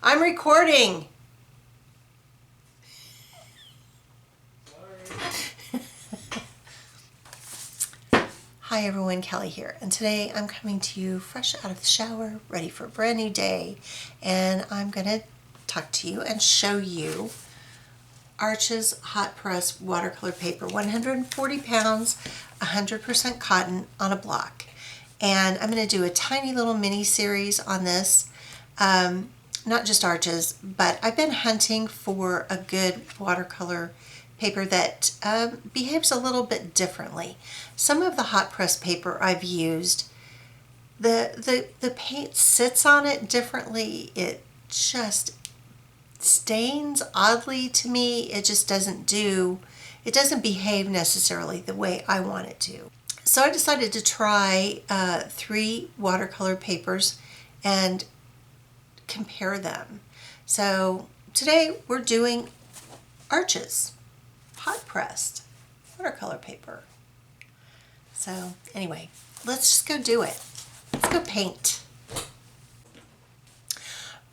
I'm recording. Hi everyone, Kelly here, and today I'm coming to you fresh out of the shower, ready for a brand new day, and I'm going to talk to you and show you Arches hot press watercolor paper, 140 pounds, 100% cotton on a block. And I'm going to do a tiny little mini series on this, not just Arches, but I've been hunting for a good watercolor paper that behaves a little bit differently. Some of the hot press paper I've used, the paint sits on it differently. It just stains oddly to me. It just doesn't behave necessarily the way I want it to. So I decided to try 3 watercolor papers and compare them. So today we're doing Arches hot pressed watercolor paper. So anyway, let's just go do it. Let's go paint.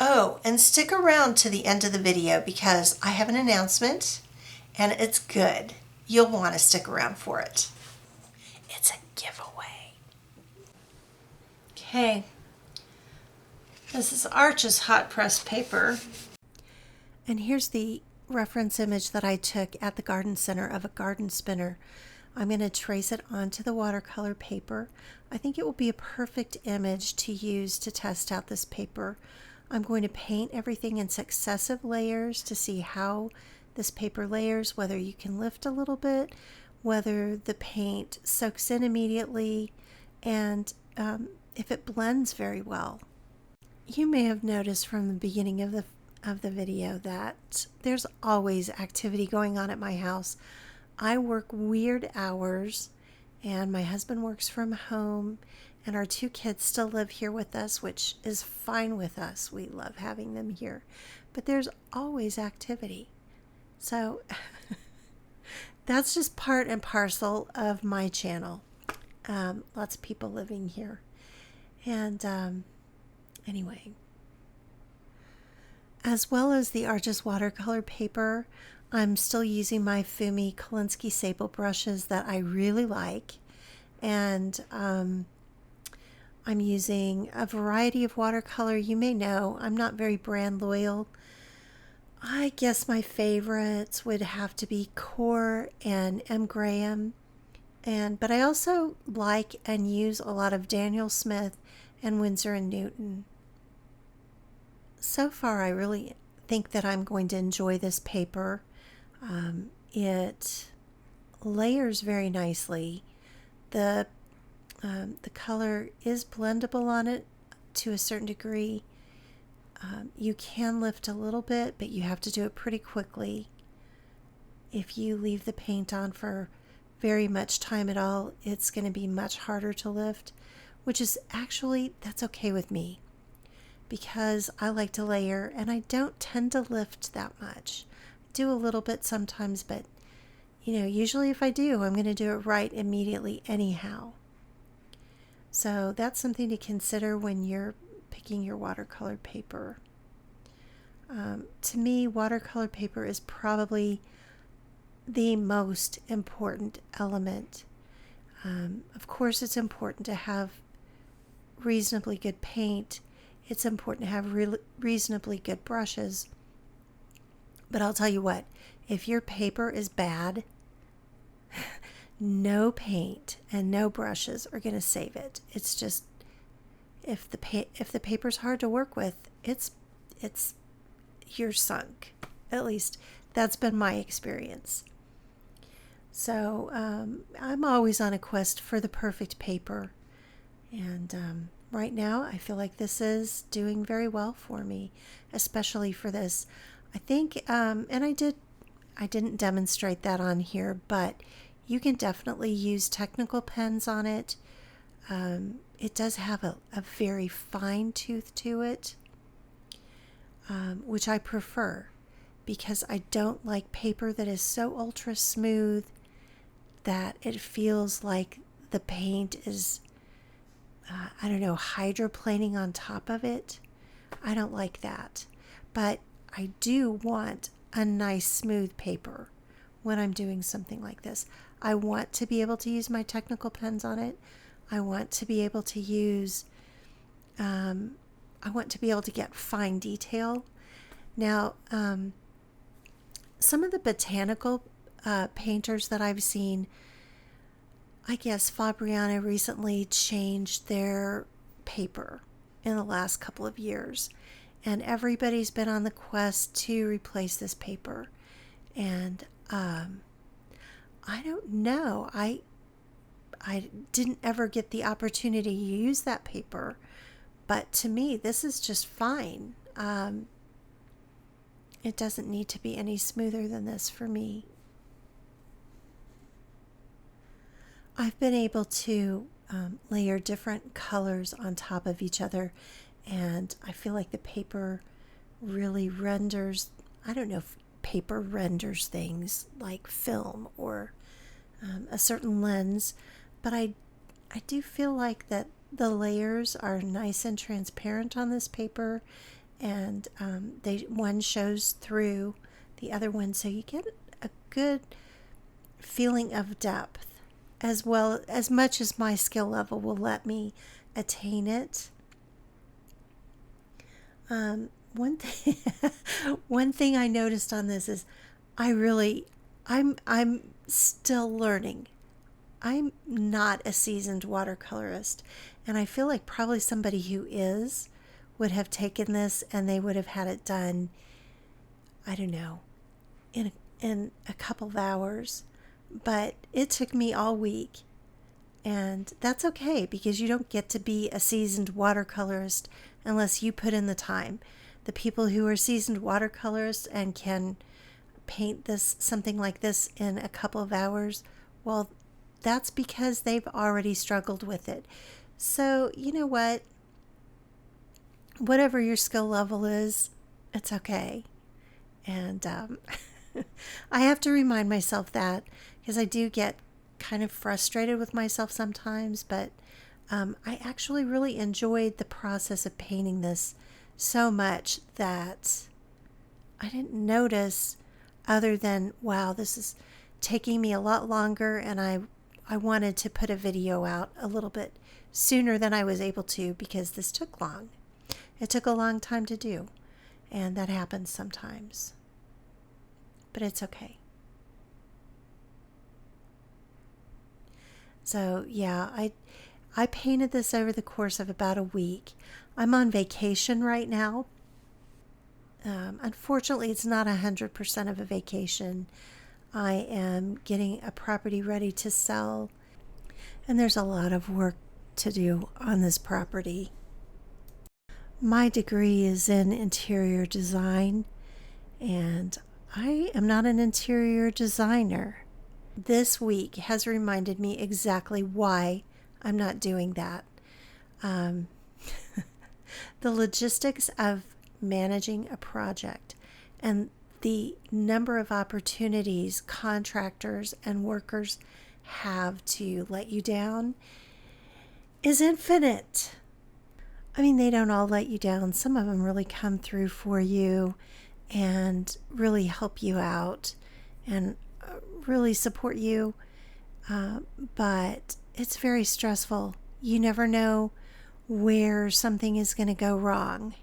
Oh, and stick around to the end of the video because I have an announcement and it's good. You'll want to stick around for it. It's a giveaway. Okay, this is Arches hot pressed paper. And here's the reference image that I took at the garden center of a garden spinner. I'm going to trace it onto the watercolor paper. I think it will be a perfect image to use to test out this paper. I'm going to paint everything in successive layers to see how this paper layers, whether you can lift a little bit, whether the paint soaks in immediately, and if it blends very well. You may have noticed from the beginning of the video that there's always activity going on at my house. I work weird hours, and my husband works from home, and our 2 kids still live here with us, which is fine with us. We love having them here. But there's always activity. So that's just part and parcel of my channel. Lots of people living here. And anyway, as well as the Arches watercolor paper, I'm still using my Fumi Kolinsky sable brushes that I really like. And I'm using a variety of watercolor. You may know I'm not very brand loyal. I guess my favorites would have to be Core and M. Graham. But I also like and use a lot of Daniel Smith and Winsor & Newton. So far, I really think that I'm going to enjoy this paper. It layers very nicely. The color is blendable on it to a certain degree. You can lift a little bit, but you have to do it pretty quickly. If you leave the paint on for very much time at all, it's going to be much harder to lift, which is actually, that's okay with me because I like to layer and I don't tend to lift that much. I do a little bit sometimes, but usually if I do, I'm going to do it right immediately anyhow. So that's something to consider when you're picking your watercolor paper. To me, watercolor paper is probably the most important element. Of course, it's important to have reasonably good paint. It's important to have reasonably good brushes. But I'll tell you what, if your paper is bad, no paint and no brushes are going to save it. It's just, if the paper's hard to work with, you're sunk. At least that's been my experience. So I'm always on a quest for the perfect paper, and right now I feel like this is doing very well for me, especially for this. I think, and I didn't demonstrate that on here, but you can definitely use technical pens on it. It does have a very fine tooth to it, which I prefer because I don't like paper that is so ultra smooth that it feels like the paint is, hydroplaning on top of it. I don't like that. but I do want a nice smooth paper when I'm doing something like this. I want to be able to use my technical pens on it. I want to be able to use, I want to be able to get fine detail. Now, some of the botanical painters that I've seen, I guess Fabriano recently changed their paper in the last couple of years, and everybody's been on the quest to replace this paper. And I don't know. I didn't ever get the opportunity to use that paper, but to me, this is just fine. It doesn't need to be any smoother than this for me. I've been able to layer different colors on top of each other, and I feel like the paper really renders, I don't know if paper renders things like film or a certain lens, but I do feel like that the layers are nice and transparent on this paper, and one shows through the other one, so you get a good feeling of depth, as well as much as my skill level will let me attain it. One thing one thing I noticed on this is I'm still learning. I'm not a seasoned watercolorist, and I feel like probably somebody who is would have taken this and they would have had it done, I don't know, in a couple of hours. But it took me all week, and that's okay, because you don't get to be a seasoned watercolorist unless you put in the time. The people who are seasoned watercolorists and can paint something like this in a couple of hours, well, that's because they've already struggled with it. So, you know what? Whatever your skill level is, it's okay. And I have to remind myself that, because I do get kind of frustrated with myself sometimes, but I actually really enjoyed the process of painting this so much that I didn't notice, other than, wow, this is taking me a lot longer, and I wanted to put a video out a little bit sooner than I was able to, because this took long. It took a long time to do, and that happens sometimes. But it's okay. So yeah, I painted this over the course of about a week. I'm on vacation right now. Unfortunately, it's not 100% of a vacation. I am getting a property ready to sell, and there's a lot of work to do on this property. My degree is in interior design, and I am not an interior designer. This week has reminded me exactly why I'm not doing that. The logistics of managing a project and the number of opportunities contractors and workers have to let you down is infinite. I mean, they don't all let you down. Some of them really come through for you and really help you out and really support you, but it's very stressful. You never know where something is going to go wrong.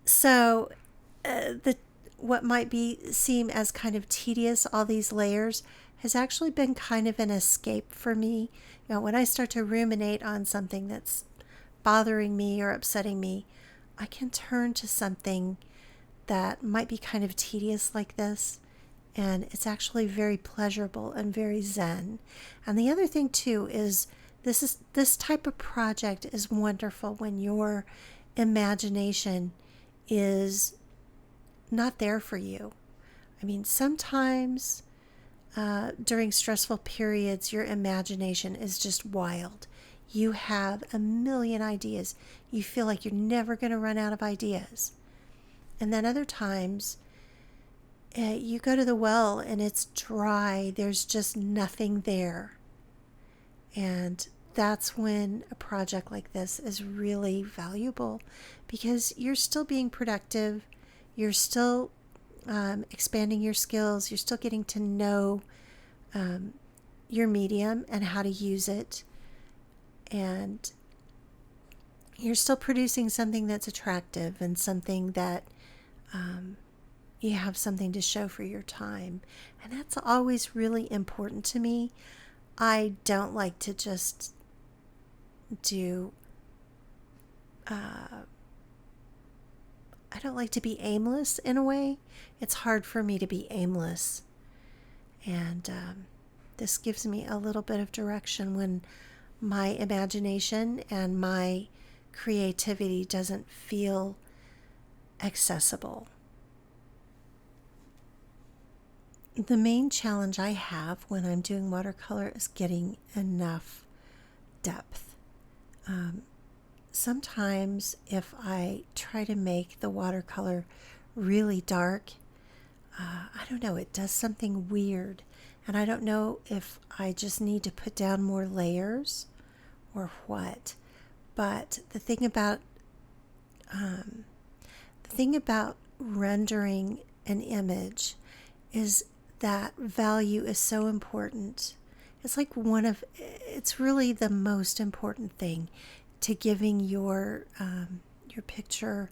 So what might seem as kind of tedious, all these layers, has actually been kind of an escape for me. You know, when I start to ruminate on something that's bothering me or upsetting me, I can turn to something that might be kind of tedious like this, and it's actually very pleasurable and very zen. And the other thing too is this type of project is wonderful when your imagination is not there for you. I mean, sometimes during stressful periods, your imagination is just wild. You have a million ideas. You feel like you're never going to run out of ideas. And then other times, you go to the well and it's dry. There's just nothing there. And that's when a project like this is really valuable, because you're still being productive, you're still expanding your skills, you're still getting to know your medium and how to use it, and you're still producing something that's attractive and something that you have something to show for your time. And that's always really important to me. I don't like to just do, I don't like to be aimless in a way. It's hard for me to be aimless. And this gives me a little bit of direction when my imagination and my creativity doesn't feel accessible. The main challenge I have when I'm doing watercolor is getting enough depth. Sometimes if I try to make the watercolor really dark, I don't know, it does something weird. And I don't know if I just need to put down more layers or what. But the thing about rendering an image is that value is so important. It's really the most important thing to giving your picture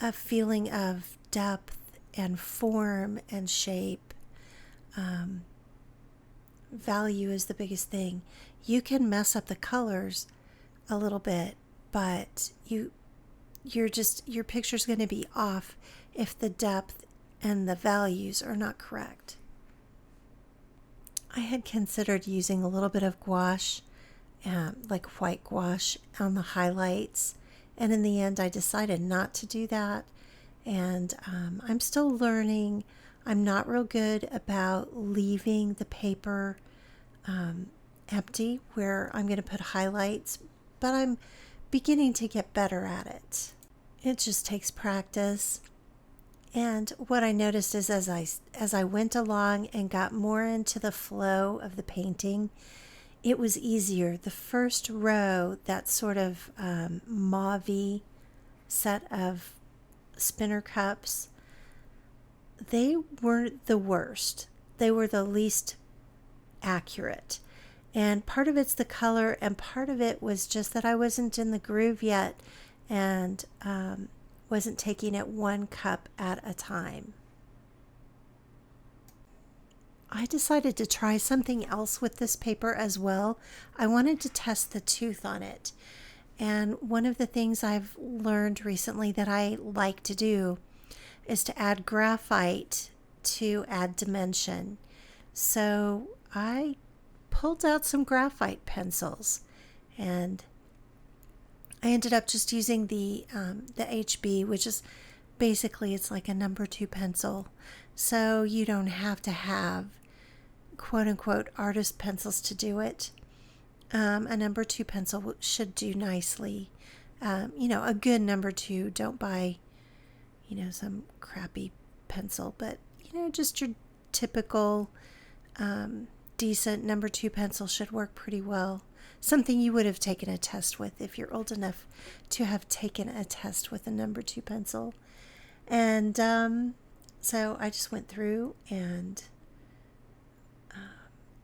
a feeling of depth and form and shape. Value is the biggest thing. You can mess up the colors a little bit, but your picture's going to be off if the depth and the values are not correct. I had considered using a little bit of gouache, like white gouache, on the highlights, and in the end I decided not to do that. And I'm still learning. I'm not real good about leaving the paper empty where I'm going to put highlights, but I'm beginning to get better at it. It just takes practice. And what I noticed is as I went along and got more into the flow of the painting, it was easier. The first row, that sort of mauve-y set of spinner cups, they weren't the worst. They were the least accurate. And part of it's the color, and part of it was just that I wasn't in the groove yet and wasn't taking it one cup at a time. I decided to try something else with this paper as well. I wanted to test the tooth on it. And one of the things I've learned recently that I like to do is to add graphite to add dimension. So I pulled out some graphite pencils, and I ended up just using the HB, which is basically, it's like a number 2 pencil. So you don't have to have quote unquote artist pencils to do it. A number 2 pencil should do nicely. A good number 2. Don't buy, some crappy pencil, but, just your typical decent number 2 pencil should work pretty well. Something you would have taken a test with if you're old enough to have taken a test with a number 2 pencil. And so I just went through and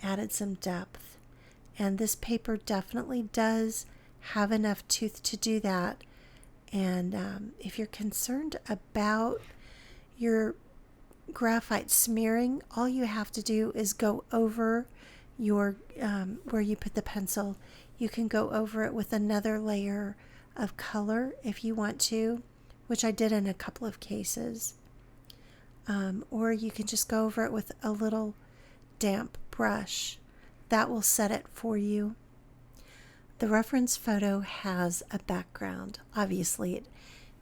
added some depth. And this paper definitely does have enough tooth to do that. And if you're concerned about your graphite smearing, all you have to do is go over your where you put the pencil. You can go over it with another layer of color if you want to, which I did in a couple of cases. Or you can just go over it with a little damp brush. That will set it for you. The reference photo has a background. Obviously,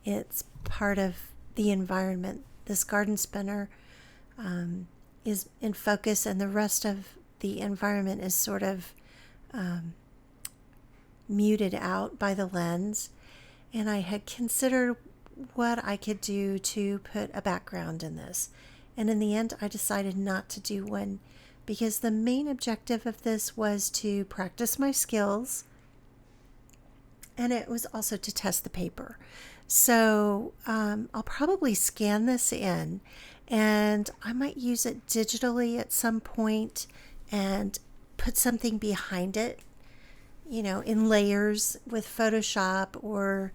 it's part of the environment. This garden spinner is in focus, and the rest of the environment is sort of muted out by the lens. And I had considered what I could do to put a background in this. And in the end, I decided not to do one because the main objective of this was to practice my skills, and it was also to test the paper. So I'll probably scan this in, and I might use it digitally at some point and put something behind it, you know, in layers with Photoshop or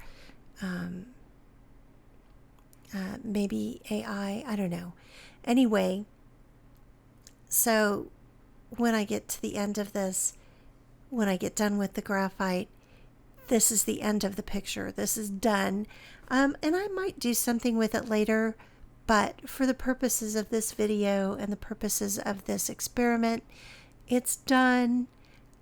maybe AI, I don't know. Anyway, so when I get to the end of this, when I get done with the graphite, this is the end of the picture. This is done. And I might do something with it later, but for the purposes of this video and the purposes of this experiment, it's done.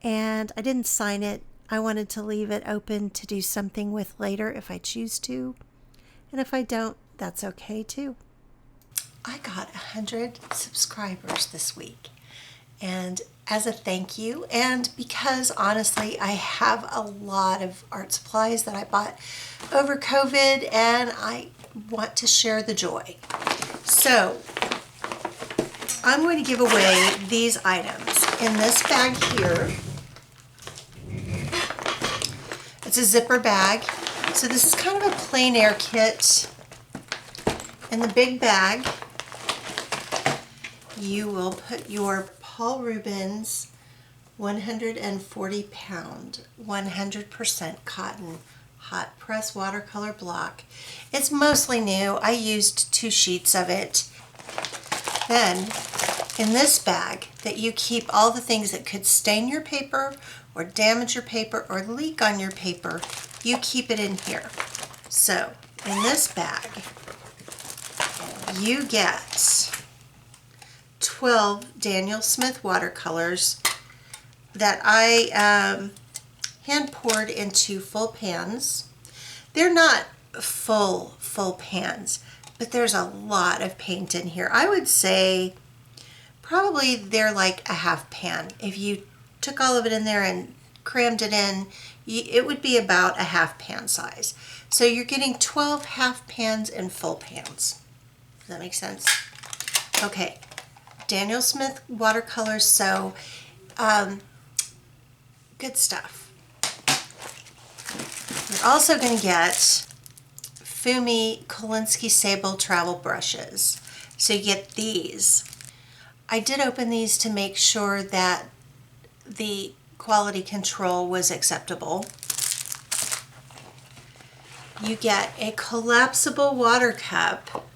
And I didn't sign it. I wanted to leave it open to do something with later if I choose to. And if I don't, that's okay too. I got 100 subscribers this week. And as a thank you, and because honestly, I have a lot of art supplies that I bought over COVID, and I want to share the joy. So I'm going to give away these items in this bag here. It's a zipper bag. So this is kind of a plein air kit. In the big bag, you will put your Paul Rubens 140 pound, 100% cotton hot press watercolor block. It's mostly new. I used 2 sheets of it. Then in this bag that you keep all the things that could stain your paper or damage your paper or leak on your paper, you keep it in here. So in this bag, you get 12 Daniel Smith watercolors that I hand poured into full pans. They're not full pans, but there's a lot of paint in here. I would say probably they're like a half pan. If you took all of it in there and crammed it in, it would be about a half pan size. So you're getting 12 half pans and full pans. Does that make sense? Okay, Daniel Smith watercolors, so good stuff. You're also going to get Fumi Kolinsky Sable travel brushes. So you get these. I did open these to make sure that the quality control was acceptable. You get a collapsible water cup.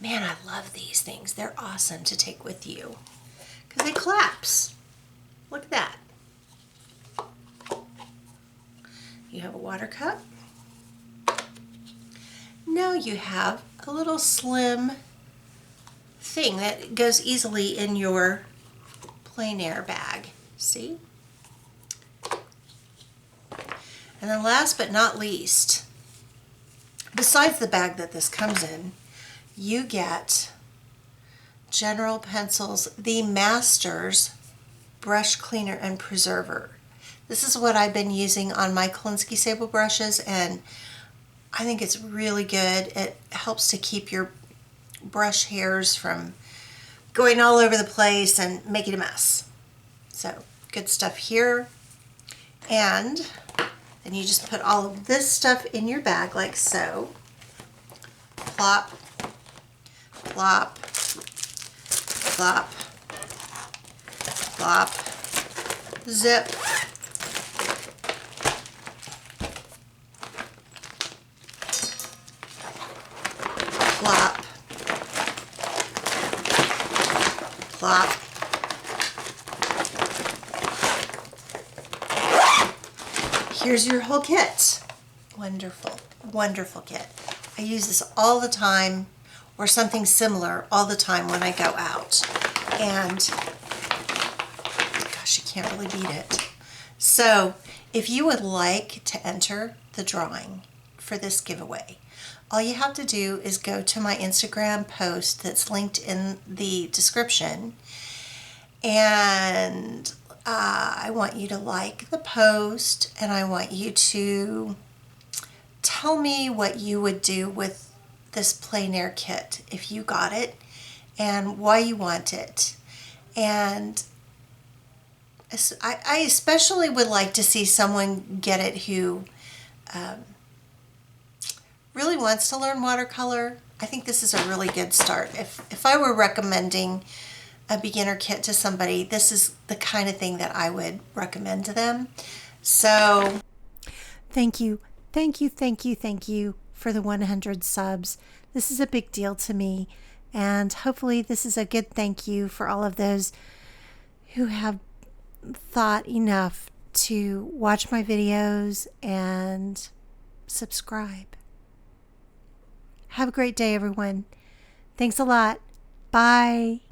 Man, I love these things. They're awesome to take with you because they collapse. Look at that. You have a water cup. Now you have a little slim thing that goes easily in your plein air bag. See? And then last but not least, besides the bag that this comes in, you get General Pencils, the Masters Brush Cleaner and Preserver. This is what I've been using on my Kolinsky Sable brushes, and I think it's really good. It helps to keep your brush hairs from going all over the place and making a mess. So good stuff here. And then you just put all of this stuff in your bag like so. Plop, plop, plop, plop, zip. Plop, plop. Here's your whole kit. Wonderful, wonderful kit. I use this all the time, or something similar all the time when I go out. And gosh, you can't really beat it. So if you would like to enter the drawing for this giveaway, all you have to do is go to my Instagram post that's linked in the description, and I want you to like the post, and I want you to tell me what you would do with this plein air kit if you got it and why you want it. And I especially would like to see someone get it who really wants to learn watercolor. I think this is a really good start. If I were recommending a beginner kit to somebody, this is the kind of thing that I would recommend to them. So thank you, thank you, thank you, thank you for the 100 subs. This is a big deal to me, and hopefully this is a good thank you for all of those who have thought enough to watch my videos and subscribe. Have a great day, everyone. Thanks a lot. Bye.